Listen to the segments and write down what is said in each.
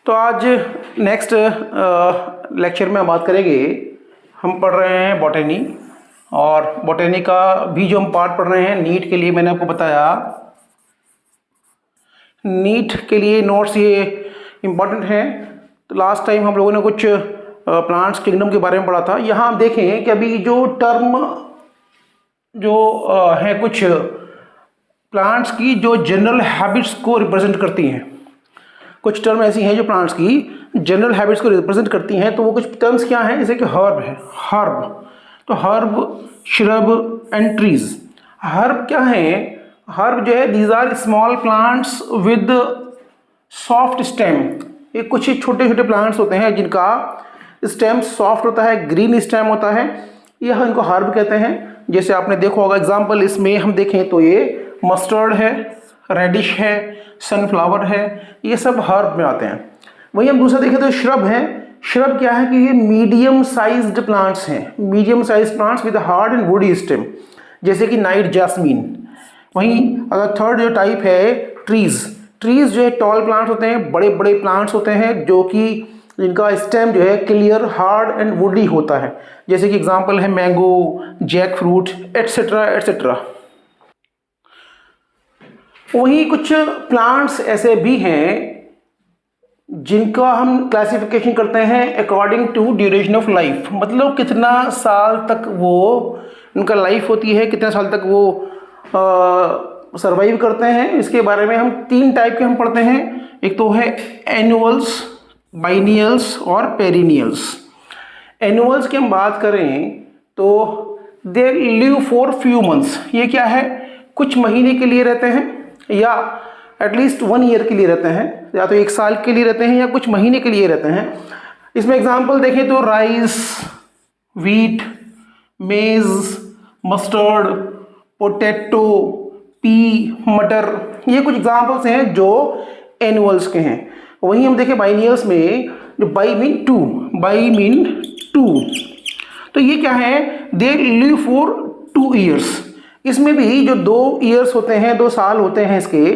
तो आज next lecture में हम बात करेंगे। हम पढ़ रहे हैं बॉटनी, और बॉटनी का भी जो हम पार्ट पढ़ रहे हैं नीट के लिए, मैंने आपको बताया नीट के लिए नोट्स ये इम्पॉर्टेंट हैं। तो लास्ट टाइम हम लोगों ने कुछ प्लांट्स किंगडम के बारे में पढ़ा था। यहाँ हम देखें कि अभी जो टर्म जो है कुछ प्लांट्स की जो जनरल हैबिट्स को रिप्रेजेंट करती हैं। कुछ टर्म ऐसी हैं जो प्लांट्स की जनरल हैबिट्स को रिप्रेजेंट करती हैं। तो वो कुछ टर्म्स क्या हैं, जैसे कि हर्ब है, हर्ब। तो herb, shrub and trees. Herb क्या है? हर्ब जो है these are small plants with soft stem. ये कुछ छोटे छोटे प्लांट्स होते हैं जिनका स्टेम सॉफ्ट होता है, ग्रीन स्टेम होता है, यह इनको हर्ब कहते हैं। जैसे आपने देखा होगा एग्जाम्पल, इसमें हम देखें तो ये मस्टर्ड है, रेडिश है, सनफ्लावर है, ये सब हर्ब में आते हैं। वहीं हम दूसरा देखें तो श्रब है। श्रब क्या है कि ये मीडियम साइज्ड प्लांट्स हैं, medium size plants with hard and woody stem, जैसे कि नाइट जैस्मीन। वहीं अगर थर्ड जो टाइप है ट्रीज। ट्रीज जो है टॉल प्लांट्स होते हैं, बड़े बड़े प्लांट्स होते हैं जो कि जिनका स्टेम जो है क्लियर, हार्ड एंड वुडी होता है, जैसे कि एग्जांपल है mango, jackfruit etcetera etcetera. वहीं कुछ प्लांट्स ऐसे भी हैं जिनका हम क्लासिफिकेशन करते हैं according to duration of life, मतलब कितना साल तक वो उनका लाइफ होती है, कितने साल तक वो सरवाइव करते हैं। इसके बारे में हम तीन टाइप के हम पढ़ते हैं। एक तो है एनुअल्स, बाइनियल्स और पेरिनियल्स। एनुअल्स की हम बात करें तो they live for few months. ये क्या है? कुछ महीने के लिए रहते हैं, या एटलीस्ट 1 ईयर के लिए रहते हैं, या तो 1 साल के लिए रहते हैं, या कुछ महीने के लिए रहते हैं। इसमें एग्जांपल देखें तो राइस, व्हीट, मेज, मस्टर्ड, पोटैटो, पी, मटर, ये कुछ एग्जांपल्स हैं जो एनुअल्स के हैं। वहीं हम देखें बाइनियल्स में, जो बाई मीन टू, तो ये क्या है? They live for 2 years. इसमें भी जो 2 ईयर्स होते हैं, 2 साल होते हैं इसके,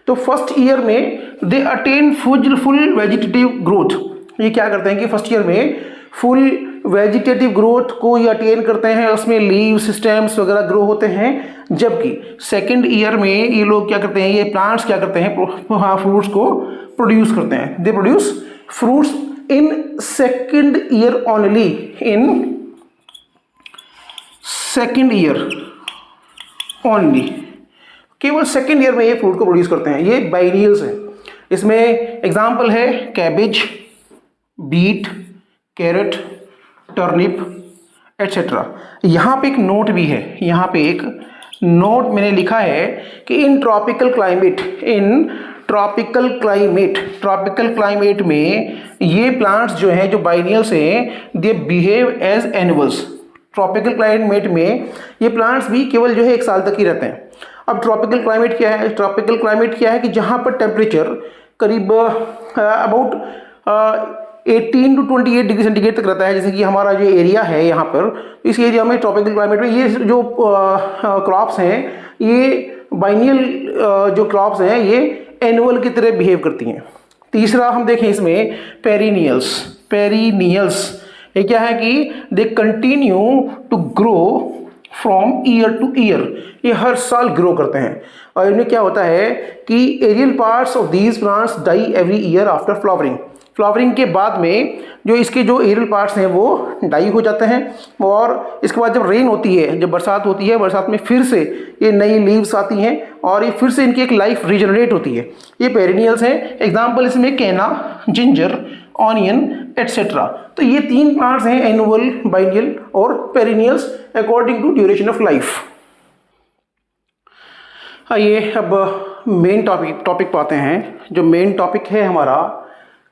तो फर्स्ट ईयर में they attain full vegetative growth. ये क्या करते हैं कि फर्स्ट ईयर में फुल वेजिटेटिव ग्रोथ को ये अटेन करते हैं, उसमें लीव्स, स्टेम्स वगैरह ग्रो होते हैं। जबकि सेकेंड ईयर में ये लोग क्या करते हैं, ये प्लांट्स क्या करते हैं, फ्रूट्स को प्रोड्यूस करते हैं। They produce fruits in second year only, in second year only, केवल सेकेंड ईयर में ये फ्रूट को प्रोड्यूस करते हैं। ये बाइनियल्स हैं। इसमें एग्जांपल है cabbage, beet, carrot, turnip etcetera. यहाँ पे एक नोट भी है, यहाँ पे एक नोट मैंने लिखा है कि इन ट्रॉपिकल क्लाइमेट में ये प्लांट्स जो हैं, जो बाइनियल्स हैं, they behave as annuals. Tropical climate में ये प्लांट्स भी केवल जो है 1 साल तक ही रहते हैं। अब ट्रॉपिकल क्लाइमेट क्या है? ट्रॉपिकल क्लाइमेट क्या है कि जहाँ पर टेम्परेचर करीब अबाउट 18 to 28 डिग्री सेंटीग्रेड तक रहता है। जैसे कि हमारा जो एरिया है यहाँ पर, इस एरिया में ट्रॉपिकल क्लाइमेट में ये जो क्रॉप्स हैं, ये बाइनियल जो क्रॉप्स हैं, ये एनुअल की तरह बिहेव करती हैं। तीसरा हम देखें इसमें पेरिनियल्स। ये क्या है कि they continue to grow from year to year. ये हर साल ग्रो करते हैं। और इनमें क्या होता है कि aerial parts of these plants die every year after flowering के बाद में जो इसके जो एरियल पार्ट्स हैं वो डाई हो जाते हैं। और इसके बाद जब रेन होती है, जब बरसात होती है, बरसात में फिर से ये नई लीव्स आती हैं और ये फिर से इनकी एक लाइफ रिजनरेट होती है। ये पेरिनियल्स हैं। एग्जाम्पल इसमें कैना, जिंजर, ऑनियन एटसेट्रा। तो ये 3 प्लांट्स हैं, एनुअल, बाइनियल और perennials, according to duration of life. आइए अब मेन टॉपिक पाते हैं। जो मेन टॉपिक है हमारा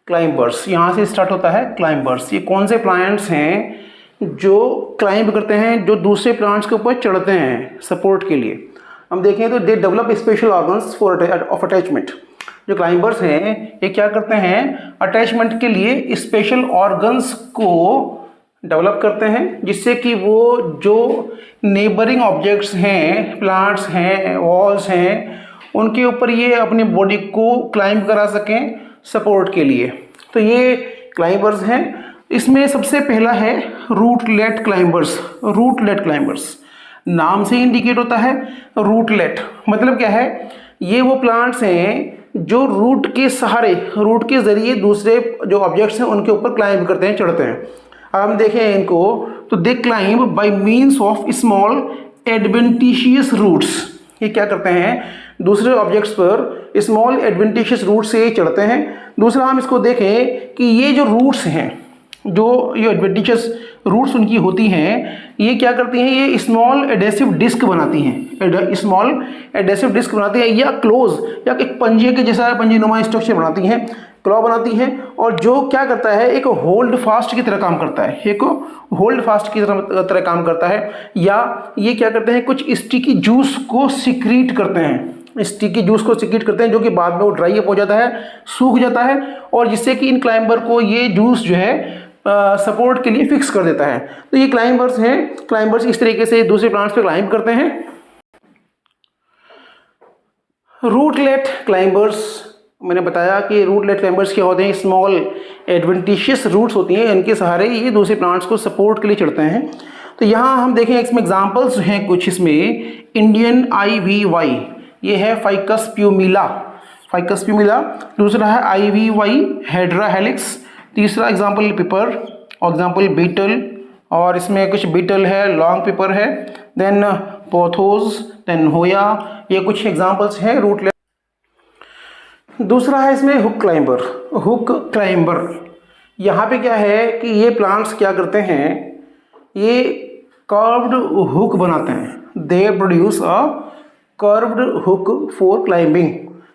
क्लाइंबर्स। यहाँ से स्टार्ट होता है क्लाइंबर्स। ये कौन से प्लांट्स हैं जो क्लाइंब करते हैं, जो दूसरे प्लांट्स के ऊपर चढ़ते हैं सपोर्ट के लिए? हम देखें तो they develop special organs for of attachment. जो क्लाइंबर्स हैं ये क्या करते हैं? अटैचमेंट के लिए स्पेशल ऑर्गन्स को डेवलप करते हैं, जिससे कि वो जो नेबरिंग ऑब्जेक्ट्स हैं, प्लांट्स हैं, वॉल्स हैं, उनके ऊपर ये अपनी बॉडी को क्लाइंब करा सकें सपोर्ट के लिए। तो ये क्लाइंबर्स हैं। इसमें सबसे पहला है रूटलेट क्लाइंबर्स। रूटलेट क्लाइंबर्स नाम से इंडिकेट होता है। रूटलेट मतलब क्या है, ये वो प्लांट्स हैं जो रूट के सहारे, रूट के जरिए दूसरे जो ऑब्जेक्ट्स हैं उनके ऊपर क्लाइंब करते हैं, चढ़ते हैं। अब हम देखें इनको तो they climb by means of small adventitious roots. ये क्या करते हैं, दूसरे ऑब्जेक्ट्स पर स्मॉल एडवेंटिशियस रूट से चढ़ते हैं। दूसरा हम इसको देखें कि ये जो रूट्स हैं, जो ये एडवेंटिशियस रूट्स उनकी होती हैं, ये क्या करती हैं, ये स्मॉल एडेसिव डिस्क बनाती हैं, स्मॉल एडेसिव डिस्क बनाती हैं या क्लोज या एक पंजे के जैसा पंजीनुमा स्ट्रक्चर बनाती हैं, क्लॉ बनाती हैं। और जो क्या करता है, एक होल्ड फास्ट की तरह काम करता है, एक होल्ड फास्ट की तरह काम करता है। या ये क्या करते हैं, कुछ स्टिकी जूस को सिक्रीट करते हैं, स्टिकी जूस को सिक्रीट करते हैं, जो कि बाद में वो ड्राई अप हो जाता है, सूख जाता है, और जिससे कि इन क्लाइंबर को ये जूस जो है सपोर्ट के लिए फिक्स कर देता है। तो ये क्लाइंबर्स हैं। क्लाइंबर्स इस तरीके से दूसरे प्लांट्स पे क्लाइंब करते हैं। रूटलेट क्लाइंबर्स, मैंने बताया कि रूटलेट क्लाइंबर्स क्या होते हैं, स्मॉल एडवेंटिशियस रूट्स होती हैं, इनके सहारे ये दूसरे प्लांट्स को सपोर्ट के लिए चढ़ते हैं। तो यहाँ हम देखें इसमें एग्जांपल्स हैं कुछ। इसमें इंडियन IVY, ये है फाइकस प्यूमिला, फाइकस प्यूमिला। दूसरा है IVY हेड्रा हेलिक्स। तीसरा एग्जाम्पल पेपर और एग्जाम्पल बीटल, और इसमें कुछ बीटल है, लॉन्ग पेपर है, देन पोथोज, देन होया। ये कुछ एग्जाम्पल्स हैं रूटलेट। दूसरा है इसमें हुक क्लाइंबर। हुक क्लाइंबर यहाँ पे क्या है कि ये प्लांट्स क्या करते हैं, ये कर्व्ड हुक बनाते हैं। They produce a curved hook for climbing,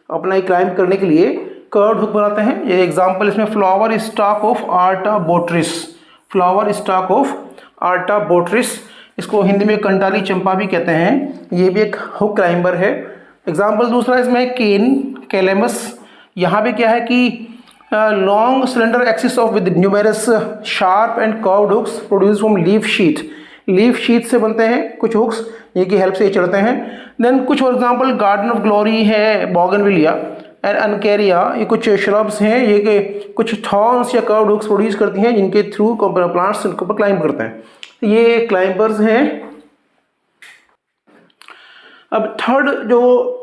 अपना ये क्लाइंब करने के लिए कर्व्ड हुक बनाते हैं। ये एग्जांपल इसमें flower stock of Artabotrys, flower stock of Artabotrys, इसको हिंदी में कंटाली चंपा भी कहते हैं, ये भी एक हुक क्लाइंबर है। एग्जांपल दूसरा इसमें केन कैलेमस। यहाँ पे क्या है कि long cylinder axis of with numerous sharp and curved hooks produce from leaf sheet, leaf sheet से बनते हैं कुछ हुक्स, ये की हेल्प से चढ़ते हैं। देन कुछ और एग्जांपल गार्डन ऑफ ग्लोरी है, बोगनविलिया एंड अनकेरिया, ये कुछ श्रब्स हैं, ये के कुछ थॉर्न्स या कर्व्ड हुक्स प्रोड्यूस करती हैं, जिनके थ्रू प्लांट्स इनके ऊपर क्लाइंब करते हैं। ये क्लाइंबर्स हैं। अब थर्ड जो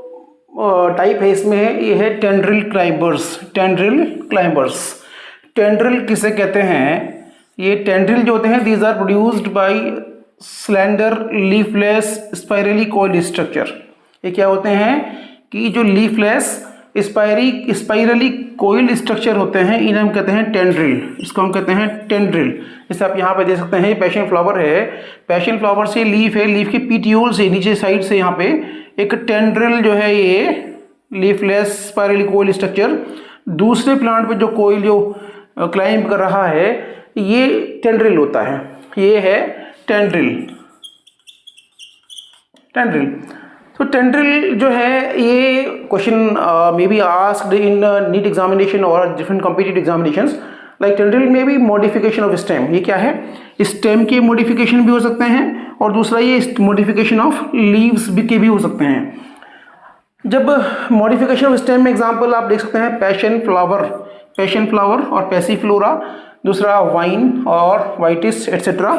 टाइप है इसमें, ये है tendril climbers. Tendril climbers, tendril किसे कहते हैं, ये टेंड्रिल जो होते हैं, these are produced by slender leafless spirally coiled structure. ये क्या होते हैं कि जो लीफलेस स्पाइरली कोइल्ड स्ट्रक्चर होते हैं, इन्हें हम कहते हैं टेंड्रिल, इसको हम कहते हैं टेंड्रिल। जैसे आप यहाँ पे देख सकते हैं, पैशन फ्लावर है, पैशन फ्लावर से लीफ है, लीफ के पीटियोल से नीचे साइड से यहाँ पे एक टेंड्रिल जो है, ये लीफलेस स्पाइरली कोइल्ड स्ट्रक्चर दूसरे प्लांट पे जो कोइल जो क्लाइंब कर रहा है, ये टेंड्रिल होता है, ये है टेंड्रिल। टेंड्रिल तो टेंड्रिल जो है, ये question may be asked in NEET examination और different competitive examinations. Like tendril में भी मॉडिफिकेशन ऑफ स्टेम, ये क्या है, स्टेम के मॉडिफिकेशन भी हो सकते हैं, और दूसरा ये मॉडिफिकेशन ऑफ लीव्स के भी हो सकते हैं। जब मॉडिफिकेशन ऑफ स्टेम में एग्जांपल आप देख सकते हैं, पैशन फ्लावर और पैसीफ्लोरा, दूसरा वाइन और वाइटिस एट्सेट्रा।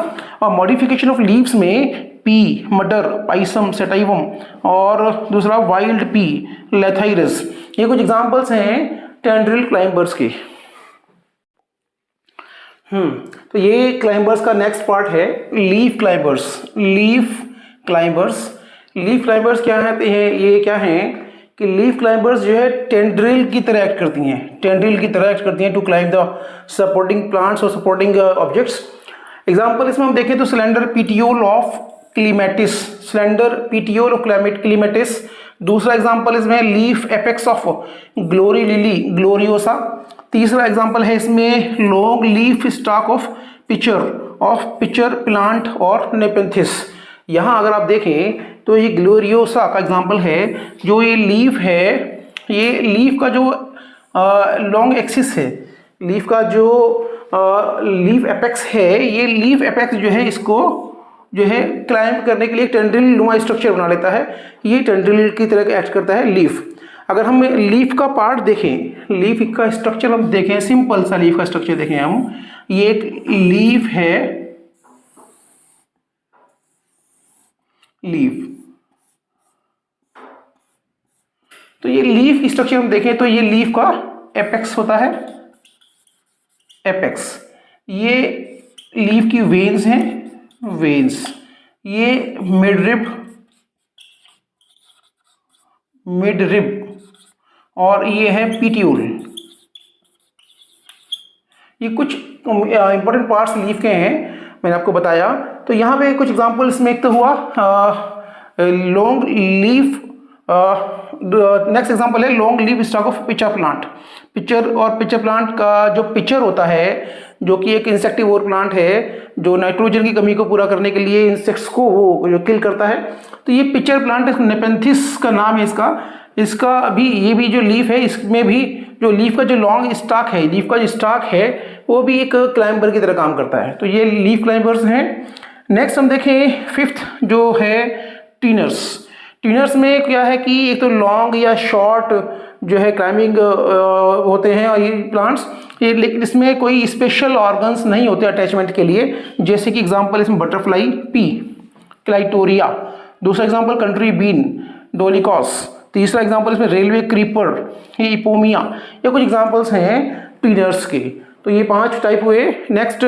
और मॉडिफिकेशन ऑफ लीव्स में पी, मडर, पाइसम, सेटाइवम, और दूसरा वाइल्ड पी, लेथाइरस। ये कुछ एग्जांपल्स हैं टेंड्रिल क्लाइंबर्स के। तो ये क्लाइंबर्स का नेक्स्ट पार्ट है लीफ क्लाइंबर्स। लीफ क्लाइंबर्स क्या है, ये क्या है कि लीफ क्लाइंबर्स जो है टेंड्रिल की तरह एक्ट करती हैं, to climb the supporting plants और सपोर्टिंग ऑब्जेक्ट्स। एग्जांपल इसमें हम देखें तो स्लेंडर पीटियोल ऑफ क्लीमेटिस। दूसरा एग्जांपल इसमें leaf apex of glory lily gloriosa. तीसरा एग्जांपल है इसमें long leaf stalk of pitcher plant और नेपेंथिस। यहाँ अगर आप देखें तो ये ग्लोरियोसा का एग्जांपल है, जो ये लीफ है, ये लीफ का जो लॉन्ग एक्सिस है, लीफ का जो लीफ एपेक्स है, ये लीफ एपेक्स जो है इसको जो है क्लाइंब करने के लिए टेंड्रिल नुमा स्ट्रक्चर बना लेता है। ये टेंड्रिल की तरह एक्ट करता है लीफ। अगर हम लीफ का पार्ट देखें, लीफ का स्ट्रक्चर हम देखें, सिंपल सा लीफ का स्ट्रक्चर देखें हम, ये एक लीफ है, लीफ। तो ये लीफ स्ट्रक्चर हम देखें तो ये लीफ का एपेक्स होता है, एपेक्स। ये लीफ की वेन्स हैं, वेन्स। ये मिडरिब, मिडरिब, और ये है पीट्यूल। ये कुछ इंपॉर्टेंट पार्ट्स लीफ के हैं, मैंने आपको बताया। तो यहाँ पे कुछ एग्जांपल्स में एक तो हुआ लॉन्ग लीफ, नेक्स्ट एग्जांपल है long leaf stalk of pitcher plant. Pitcher और पिचर प्लांट का जो पिचर होता है, जो कि एक इंसेक्टिवोर प्लांट है, जो नाइट्रोजन की कमी को पूरा करने के लिए इंसेक्ट्स को वो जो किल करता है। तो ये पिचर प्लांट नेपेंथिस का नाम है इसका। इसका भी, ये भी जो लीफ है, इसमें भी जो लीफ का जो लॉन्ग स्टॉक है, लीफ का जो स्टॉक है, वो भी एक क्लाइंबर की तरह काम करता है। तो ये लीफ क्लाइंबर्स हैं। नेक्स्ट हम देखें फिफ्थ जो है टीनर्स। टीनर्स में क्या है कि एक तो लॉन्ग या शॉर्ट जो है क्लाइंबिंग होते हैं और ये प्लांट्स, ये लेकिन इसमें कोई स्पेशल ऑर्गन्स नहीं होते अटैचमेंट के लिए। जैसे कि एग्जांपल इसमें बटरफ्लाई पी, क्लाइटोरिया। दूसरा एग्जांपल कंट्री बीन, डोलिकॉस। तीसरा एग्जांपल इसमें रेलवे क्रीपर, इपोमिया। ये कुछ एग्जांपल्स हैं टीनर्स के। तो ये 5 टाइप हुए। नेक्स्ट